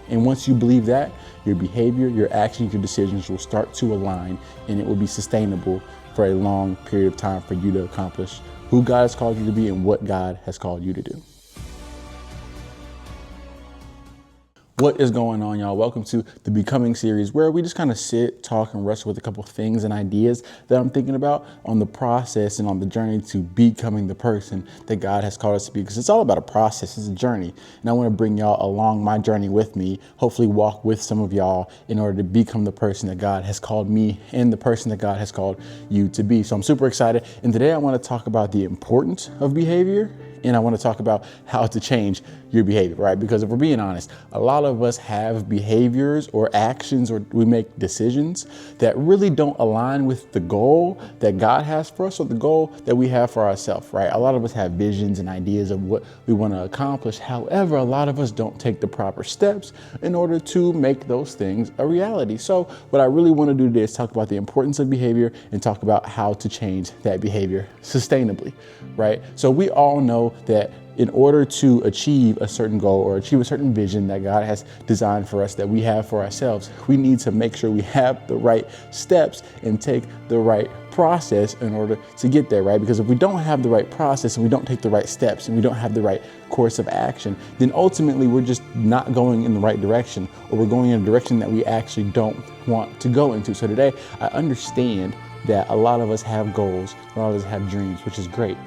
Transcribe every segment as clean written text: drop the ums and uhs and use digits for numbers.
And once you believe that, your behavior, your actions, your decisions will start to align, and it will be sustainable for a long period of time for you to accomplish who God has called you to be and what God has called you to do. What is going on, y'all? Welcome to the Becoming series, where we just kind of sit, talk, and wrestle with a couple of things and ideas that I'm thinking about on the process and on the journey to becoming the person that God has called us to be. Because it's all about a process, it's a journey. And I want to bring y'all along my journey with me, hopefully walk with some of y'all in order to become the person that God has called me and the person that God has called you to be. So I'm super excited. And today I want to talk about the importance of behavior. And I want to talk about how to change your behavior, right? Because if we're being honest, a lot of us have behaviors or actions, or we make decisions that really don't align with the goal that God has for us or the goal that we have for ourselves, right? A lot of us have visions and ideas of what we want to accomplish. However, a lot of us don't take the proper steps in order to make those things a reality. So what I really want to do today is talk about the importance of behavior and talk about how to change that behavior sustainably, right? So we all know that in order to achieve a certain goal or achieve a certain vision that God has designed for us, that we have for ourselves, we need to make sure we have the right steps and take the right process in order to get there, right? Because if we don't have the right process and we don't take the right steps and we don't have the right course of action, then ultimately we're just not going in the right direction, or we're going in a direction that we actually don't want to go into. So today, I understand that a lot of us have goals, a lot of us have dreams, which is great.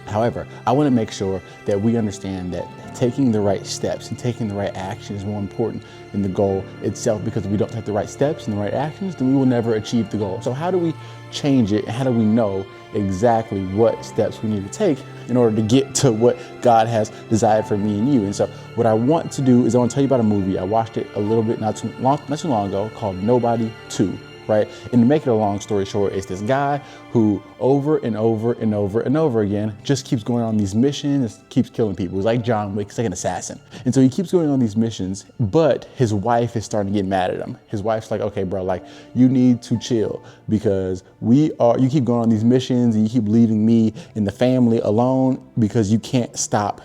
However, I want to make sure that we understand that taking the right steps and taking the right action is more important than the goal itself, because if we don't take the right steps and the right actions, then we will never achieve the goal. So how do we change it? How do we know exactly what steps we need to take in order to get to what God has desired for me and you? And so what I want to do is I want to tell you about a movie. I watched it a little bit not too long ago called Nobody 2. Right? And to make it a long story short, it's this guy who over and over and over and over again just keeps going on these missions, keeps killing people. He's like John Wick, he's like an assassin. And so he keeps going on these missions, but his wife is starting to get mad at him. His wife's like, okay, bro, like you need to chill, because you keep going on these missions and you keep leaving me and the family alone because you can't stop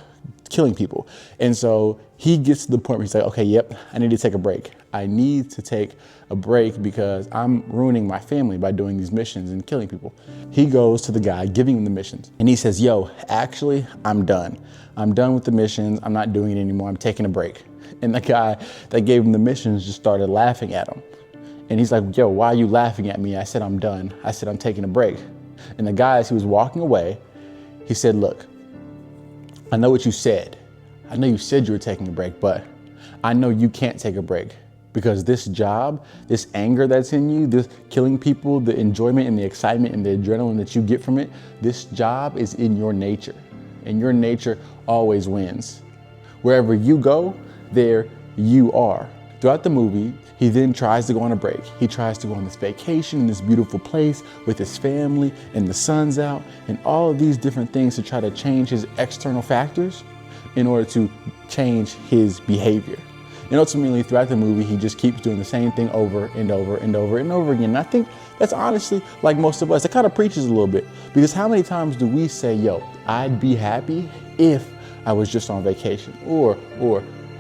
killing people. And so he gets to the point where he's like, okay, yep, I need to take a break. I need to take a break because I'm ruining my family by doing these missions and killing people. He goes to the guy giving him the missions and he says, yo, actually, I'm done. I'm done with the missions. I'm not doing it anymore. I'm taking a break. And the guy that gave him the missions just started laughing at him. And he's like, yo, why are you laughing at me? I said, I'm done. I said, I'm taking a break. And the guy, as he was walking away, he said, look, I know what you said. I know you said you were taking a break, but I know you can't take a break, because this job, this anger that's in you, this killing people, the enjoyment and the excitement and the adrenaline that you get from it, this job is in your nature, and your nature always wins. Wherever you go, there you are. Throughout the movie, he then tries to go on a break. He tries to go on this vacation in this beautiful place with his family, and the sun's out, and all of these different things to try to change his external factors in order to change his behavior. And ultimately, throughout the movie, he just keeps doing the same thing over and over and over and over again. And I think that's honestly, like most of us, it kind of preaches a little bit, because how many times do we say, yo, I'd be happy if I was just on vacation, or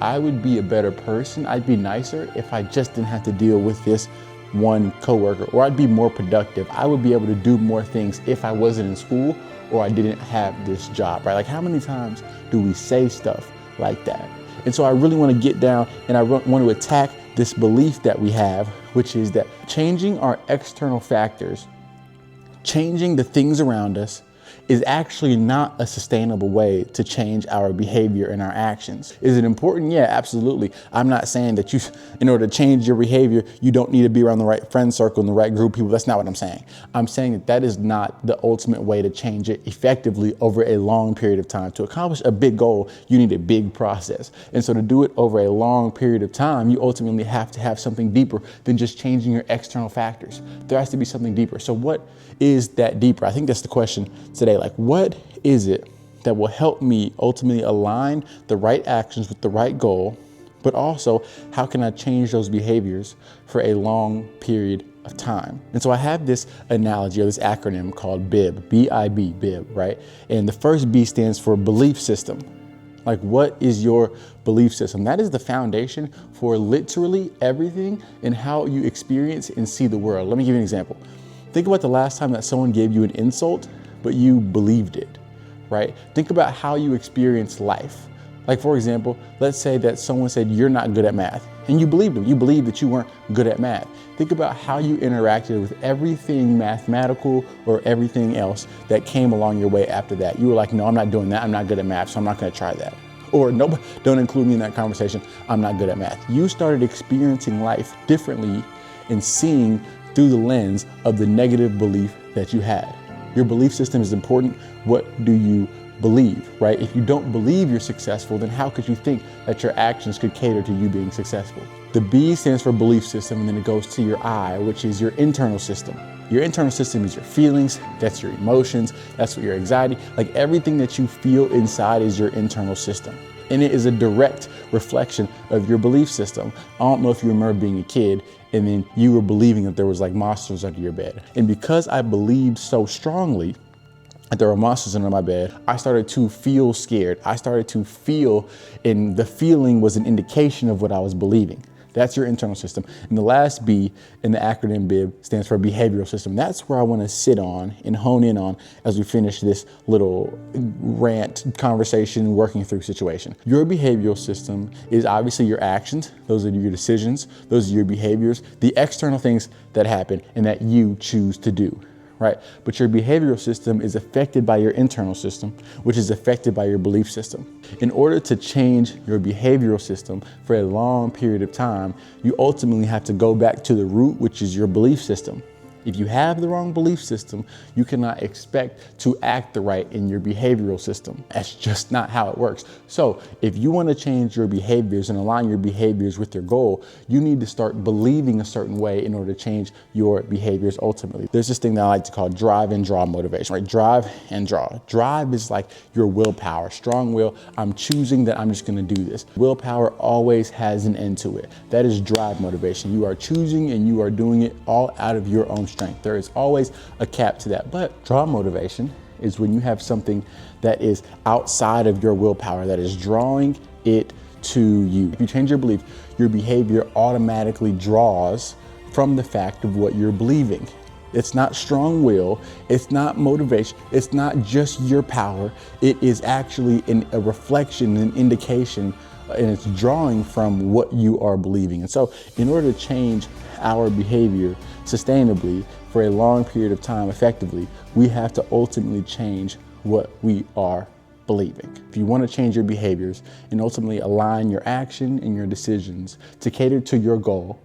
I would be a better person, I'd be nicer if I just didn't have to deal with this one coworker, or I'd be more productive, I would be able to do more things if I wasn't in school or I didn't have this job, right? Like, how many times do we say stuff like that? And so I really want to get down and I want to attack this belief that we have, which is that changing our external factors, changing the things around us, is actually not a sustainable way to change our behavior and our actions. Is it important? Yeah, absolutely. I'm not saying that in order to change your behavior, you don't need to be around the right friend circle and the right group of people. That's not what I'm saying. I'm saying that is not the ultimate way to change it effectively over a long period of time. To accomplish a big goal, you need a big process. And so to do it over a long period of time, you ultimately have to have something deeper than just changing your external factors. There has to be something deeper. So what is that deeper? I think that's the question today. Like, what is it that will help me ultimately align the right actions with the right goal, but also how can I change those behaviors for a long period of time? And so I have this analogy or this acronym called BIB, B-I-B, BIB, right? And the first B stands for belief system. Like, what is your belief system? That is the foundation for literally everything and how you experience and see the world. Let me give you an example. Think about the last time that someone gave you an insult, but you believed it, right? Think about how you experience life. Like, for example, let's say that someone said you're not good at math, and you believed them. You believed that you weren't good at math. Think about how you interacted with everything mathematical or everything else that came along your way after that. You were like, no, I'm not doing that. I'm not good at math, so I'm not going to try that. Or no, don't include me in that conversation. I'm not good at math. You started experiencing life differently and seeing through the lens of the negative belief that you had. Your belief system is important. What do you believe, right? If you don't believe you're successful, then how could you think that your actions could cater to you being successful? The B stands for belief system, and then it goes to your I, which is your internal system. Your internal system is your feelings, that's your emotions, that's what your anxiety, like everything that you feel inside is your internal system. And it is a direct reflection of your belief system. I don't know if you remember being a kid and then you were believing that there was like monsters under your bed. And because I believed so strongly that there were monsters under my bed, I started to feel scared. I started to feel, and the feeling was an indication of what I was believing. That's your internal system. And the last B in the acronym BIB stands for behavioral system. That's where I want to sit on and hone in on as we finish this little rant conversation, working through situation. Your behavioral system is obviously your actions. Those are your decisions. Those are your behaviors, the external things that happen and that you choose to do. Right? But your behavioral system is affected by your internal system, which is affected by your belief system. In order to change your behavioral system for a long period of time, you ultimately have to go back to the root, which is your belief system. If you have the wrong belief system, you cannot expect to act the right in your behavioral system. That's just not how it works. So if you want to change your behaviors and align your behaviors with your goal, you need to start believing a certain way in order to change your behaviors ultimately. There's this thing that I like to call drive and draw motivation, right? Drive and draw. Drive is like your willpower, strong will. I'm choosing that I'm just going to do this. Willpower always has an end to it. That is drive motivation. You are choosing and you are doing it all out of your own strength. There is always a cap to that. But draw motivation is when you have something that is outside of your willpower, that is drawing it to you. If you change your belief, your behavior automatically draws from the fact of what you're believing. It's not strong will, it's not motivation, it's not just your power. It is actually a reflection, an indication, and it's drawing from what you are believing. And so in order to change our behavior sustainably for a long period of time effectively, we have to ultimately change what we are believing. If you want to change your behaviors and ultimately align your action and your decisions to cater to your goal,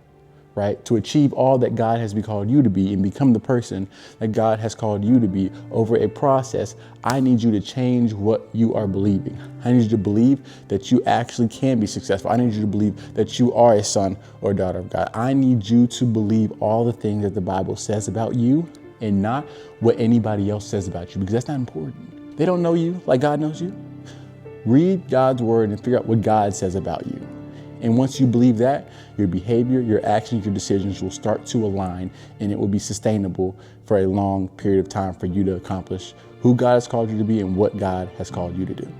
right, to achieve all that God has called you to be and become the person that God has called you to be over a process, I need you to change what you are believing. I need you to believe that you actually can be successful. I need you to believe that you are a son or daughter of God. I need you to believe all the things that the Bible says about you and not what anybody else says about you, because that's not important. They don't know you like God knows you. Read God's word and figure out what God says about you. And once you believe that, your behavior, your actions, your decisions will start to align, and it will be sustainable for a long period of time for you to accomplish who God has called you to be and what God has called you to do.